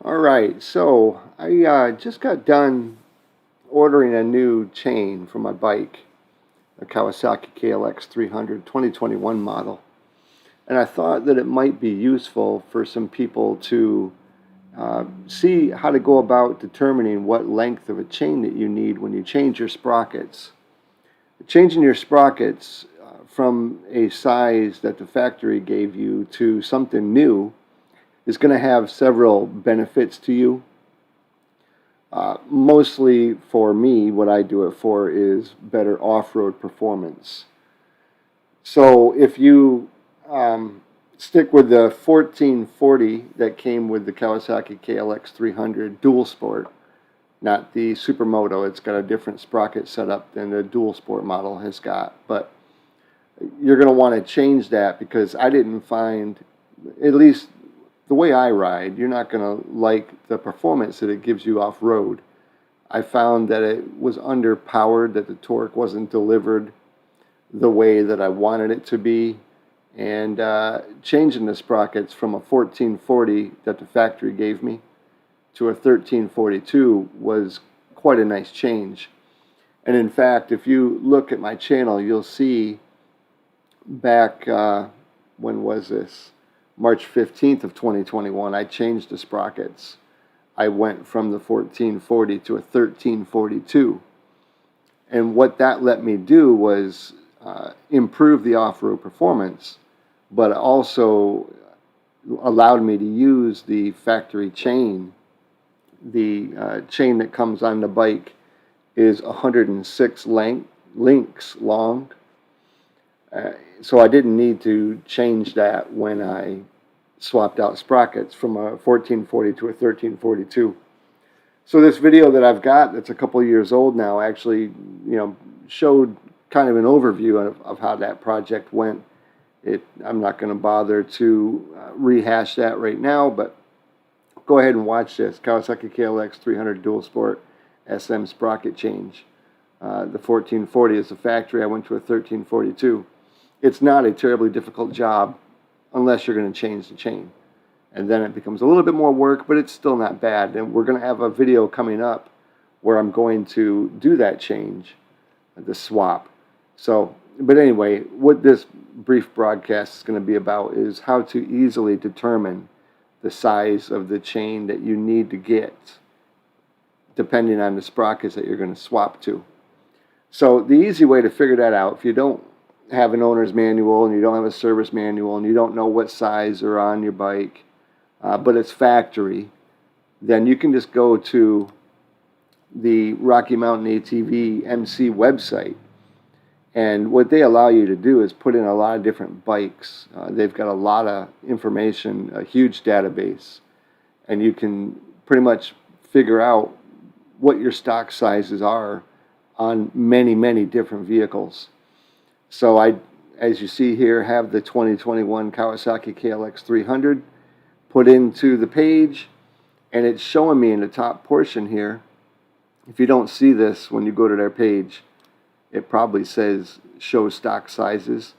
Alright, so I just got done ordering a new chain for my bike, a Kawasaki KLX300 2021 model. And I thought that it might be useful for some people to see how to go about determining what length of a chain that you need when you change your sprockets. Changing your sprockets from a size that the factory gave you to something new is going to have several benefits to you. Mostly for me, what I do it for is better off-road performance. So if you stick with the 1440 that came with the Kawasaki KLX300 Dual Sport, not the Supermoto, it's got a different sprocket setup than the Dual Sport model has got, but you're going to want to change that because I didn't find, at least the way I ride, you're not going to like the performance that it gives you off-road. I found that it was underpowered, that the torque wasn't delivered the way that I wanted it to be, and changing the sprockets from a 1440 that the factory gave me to a 1342 was quite a nice change. And in fact, if you look at my channel, you'll see back, when was this? March 15th of 2021, I changed the sprockets. I went from the 1440 to a 1342. And what that let me do was improve the off-road performance, but also allowed me to use the factory chain. The chain that comes on the bike is 106 links long. So I didn't need to change that when I swapped out sprockets from a 1440 to a 1342. So this video that I've got, that's a couple years old now, actually, showed kind of an overview of how that project went. I'm not going to bother to rehash that right now, but go ahead and watch this Kawasaki KLX300 Dual Sport SM sprocket change. The 1440 is the factory. I went to a 1342. It's not a terribly difficult job unless you're going to change the chain. And then it becomes a little bit more work, but it's still not bad. And we're going to have a video coming up where I'm going to do that change, the swap. So, but anyway, what this brief broadcast is going to be about is how to easily determine the size of the chain that you need to get depending on the sprockets that you're going to swap to. So the easy way to figure that out, if you don't have an owner's manual and you don't have a service manual and you don't know what size are on your bike, but it's factory, then you can just go to the Mountain ATV MC website. And what they allow you to do is put in a lot of different bikes. They've got a lot of information, a huge database, and you can pretty much figure out what your stock sizes are on many, many different vehicles. So I, as you see here, have the 2021 Kawasaki KLX300 put into the page, and it's showing me in the top portion here. If you don't see this when you go to their page, it probably says show stock sizes.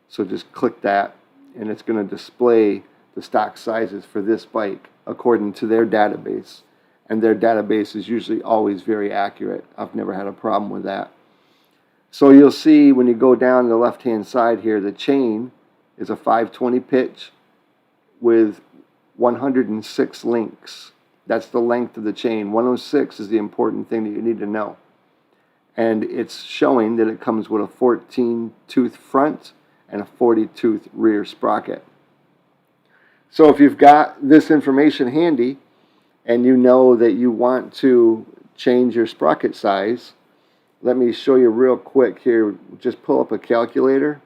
So just click that, and it's going to display the stock sizes for this bike according to their database. And their database is usually always very accurate. I've never had a problem with that. So you'll see when you go down the left-hand side here, the chain is a 520 pitch with 106 links. That's the length of the chain. 106 is the important thing that you need to know. And it's showing that it comes with a 14-tooth front and a 40-tooth rear sprocket. So if you've got this information handy and you know that you want to change your sprocket size, let me show you real quick here. Just pull up a calculator,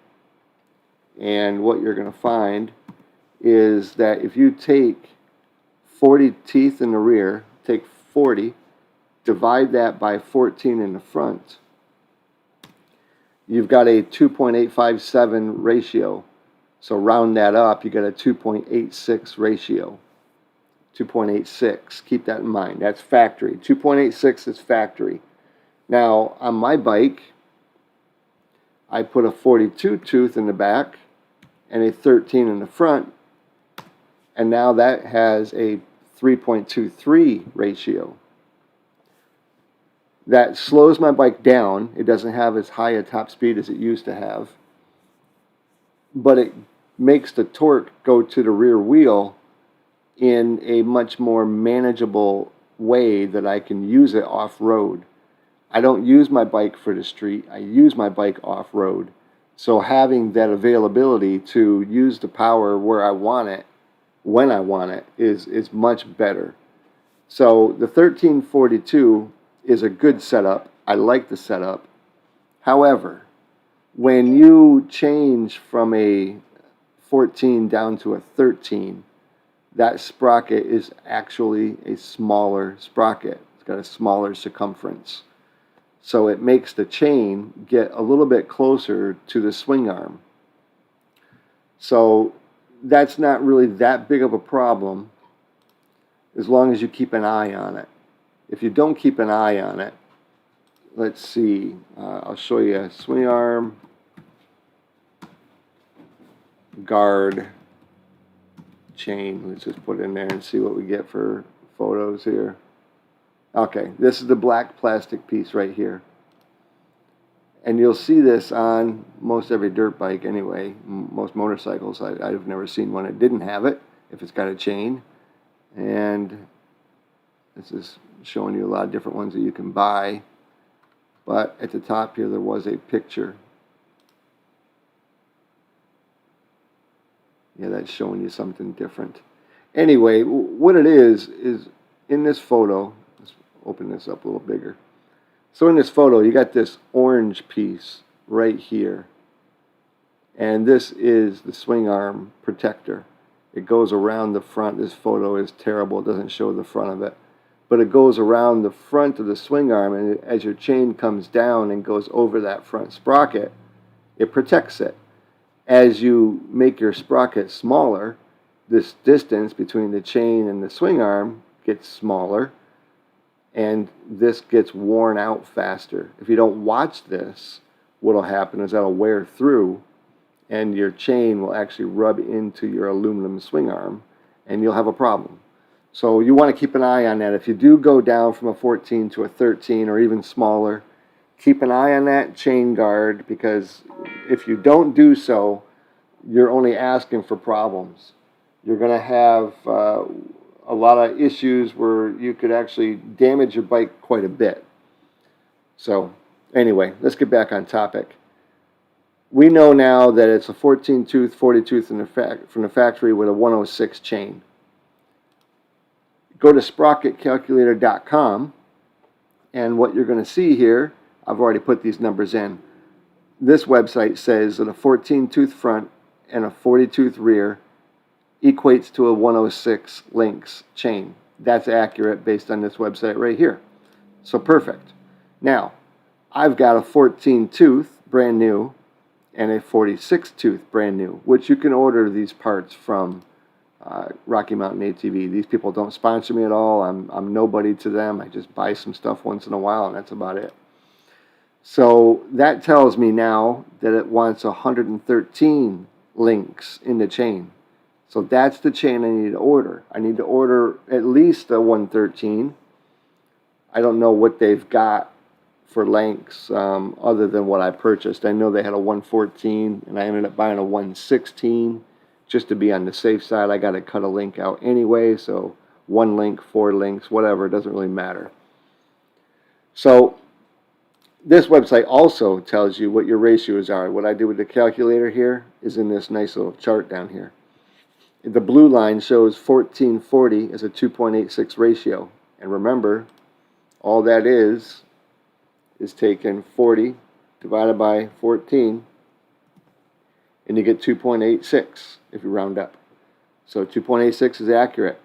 and what you're going to find is that if you take 40 teeth in the rear, take 40, divide that by 14 in the front, you've got a 2.857 ratio. So round that up, you got a 2.86 ratio. 2.86, keep that in mind. That's factory. 2.86 is factory. Now, on my bike, I put a 42 tooth in the back and a 13 in the front, and now that has a 3.23 ratio. That slows my bike down. It doesn't have as high a top speed as it used to have, but it makes the torque go to the rear wheel in a much more manageable way that I can use it off-road. I don't use my bike for the street. I use my bike off-road. So having that availability to use the power where I want it, when I want it, is much better. So the 1342 is a good setup. I like the setup. However, when you change from a 14 down to a 13, that sprocket is actually a smaller sprocket. It's got a smaller circumference. So it makes the chain get a little bit closer to the swing arm. So that's not really that big of a problem as long as you keep an eye on it. If you don't keep an eye on it, let's see, I'll show you a swing arm, guard, chain. Let's just put it in there and see what we get for photos here. Okay, this is the black plastic piece right here. And you'll see this on most every dirt bike anyway, most motorcycles. I've never seen one that didn't have it, if it's got a chain. And this is showing you a lot of different ones that you can buy. But at the top here, there was a picture. Yeah, that's showing you something different. Anyway, what it is in this photo, let's open this up a little bigger. So in this photo, you got this orange piece right here. And this is the swing arm protector. It goes around the front. This photo is terrible. It doesn't show the front of it. But it goes around the front of the swing arm, and as your chain comes down and goes over that front sprocket, it protects it. As you make your sprocket smaller, this distance between the chain and the swing arm gets smaller, and this gets worn out faster. If you don't watch this, what will happen is that'll wear through, and your chain will actually rub into your aluminum swing arm, and you'll have a problem. So you want to keep an eye on that. If you do go down from a 14 to a 13 or even smaller, keep an eye on that chain guard, because if you don't do so, you're only asking for problems. You're going to have a lot of issues where you could actually damage your bike quite a bit. So anyway, let's get back on topic. We know now that it's a 14 tooth, 40 tooth from the factory with a 106 chain. Go to sprocketcalculator.com, and what you're going to see here, I've already put these numbers in. This website says that a 14 tooth front and a 40 tooth rear equates to a 106 links chain. That's accurate based on this website right here. So perfect. Now, I've got a 14 tooth brand new and a 46 tooth brand new, which you can order these parts from Rocky Mountain ATV. These people don't sponsor me at all. I'm nobody to them. I just buy some stuff once in a while, and that's about it. So that tells me now that it wants 113 links in the chain. So that's the chain I need to order. I need to order at least a 113. I don't know what they've got for lengths other than what I purchased. I know they had a 114, and I ended up buying a 116. Just to be on the safe side, I got to cut a link out anyway, so 1 link, 4 links, whatever, it doesn't really matter. So this website also tells you what your ratios are. What I do with the calculator here is in this nice little chart down here. The blue line shows 1440 as a 2.86 ratio. And remember, all that is taking 40 divided by 14, and you get 2.86 if you round up. So 2.86 is accurate.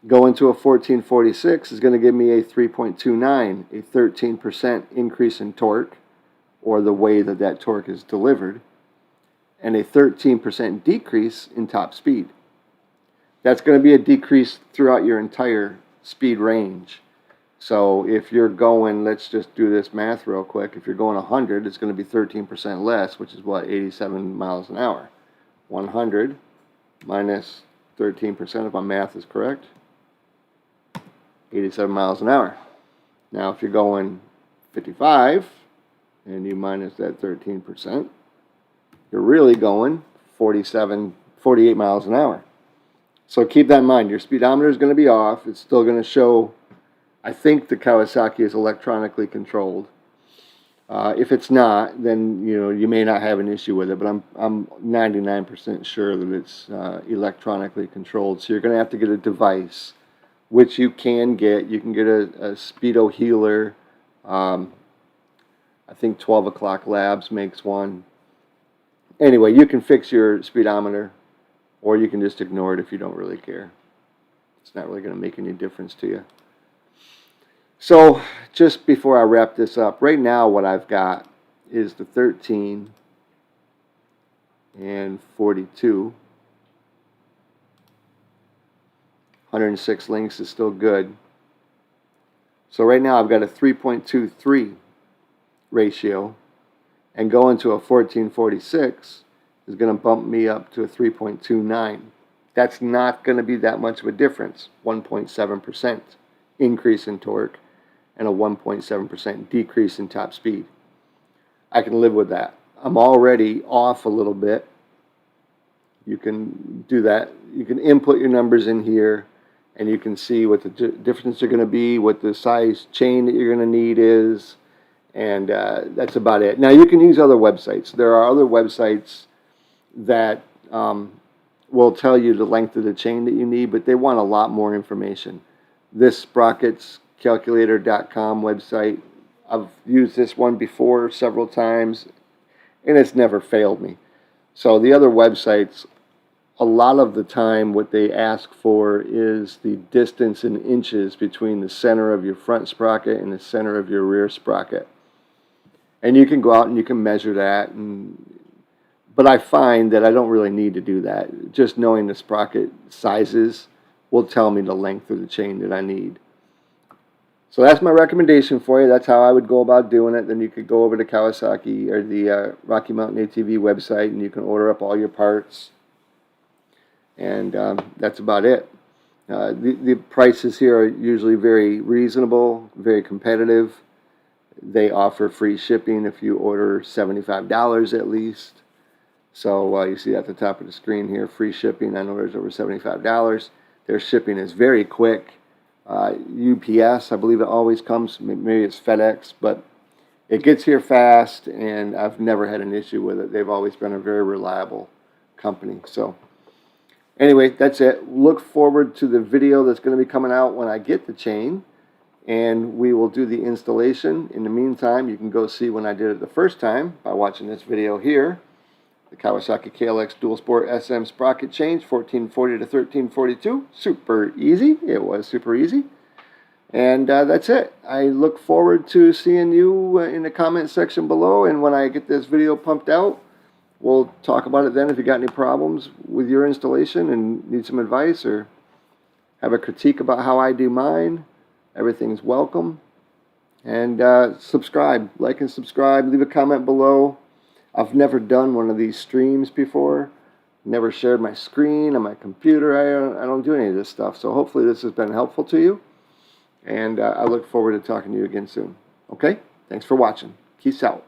Going to a 1446 is going to give me a 3.29, a 13% increase in torque, or the way that that torque is delivered, and a 13% decrease in top speed. That's going to be a decrease throughout your entire speed range. So if you're going, let's just do this math real quick. If you're going 100, it's going to be 13% less, which is what, 87 miles an hour. 100 minus 13%, if my math is correct. 87 miles an hour. Now, if you're going 55 and you minus that 13%, you're really going 48 miles an hour. So keep that in mind. Your speedometer is going to be off. It's still going to show, I think the Kawasaki is electronically controlled. If it's not, then you may not have an issue with it, but I'm 99% sure that it's electronically controlled. So you're going to have to get a device, which you can get. You can get a Speedo Healer. I think 12 O'Clock Labs makes one. Anyway, you can fix your speedometer, or you can just ignore it if you don't really care. It's not really going to make any difference to you. So, just before I wrap this up, right now what I've got is the 13 and 42. 106 links is still good. So right now I've got a 3.23 ratio, and going to a 1446 is going to bump me up to a 3.29. That's not going to be that much of a difference. 1.7% increase in torque and a 1.7% decrease in top speed. I can live with that. I'm already off a little bit. You can do that. You can input your numbers in here, and you can see what the difference are going to be, what the size chain that you're going to need is, and that's about it. Now, you can use other websites. There are other websites that will tell you the length of the chain that you need, but they want a lot more information. This sprockets calculator.com website, I've used this one before several times, and it's never failed me. So the other websites, a lot of the time what they ask for is the distance in inches between the center of your front sprocket and the center of your rear sprocket. And you can go out and you can measure that, but I find that I don't really need to do that. Just knowing the sprocket sizes will tell me the length of the chain that I need. So that's my recommendation for you. That's how I would go about doing it. Then you could go over to Kawasaki or the Rocky Mountain ATV website, and you can order up all your parts. And that's about it. The prices here are usually very reasonable, very competitive. They offer free shipping if you order $75 at least. So you see at the top of the screen here, free shipping on orders over $75. Their shipping is very quick. UPS, I believe it always comes, maybe it's FedEx, but it gets here fast, and I've never had an issue with it. They've always been a very reliable company. So anyway, that's it. Look forward to the video that's going to be coming out when I get the chain, and we will do the installation. In the meantime, you can go see when I did it the first time by watching this video here. The Kawasaki KLX Dual Sport SM sprocket change, 1440 to 1342. Super easy. It was super easy. And that's it. I look forward to seeing you in the comment section below. And when I get this video pumped out, we'll talk about it then. If you got any problems with your installation and need some advice or have a critique about how I do mine, everything's welcome. And subscribe. Like and subscribe. Leave a comment below. I've never done one of these streams before. Never shared my screen on my computer. I don't do any of this stuff. So hopefully this has been helpful to you. And I look forward to talking to you again soon. Okay? Thanks for watching. Peace out.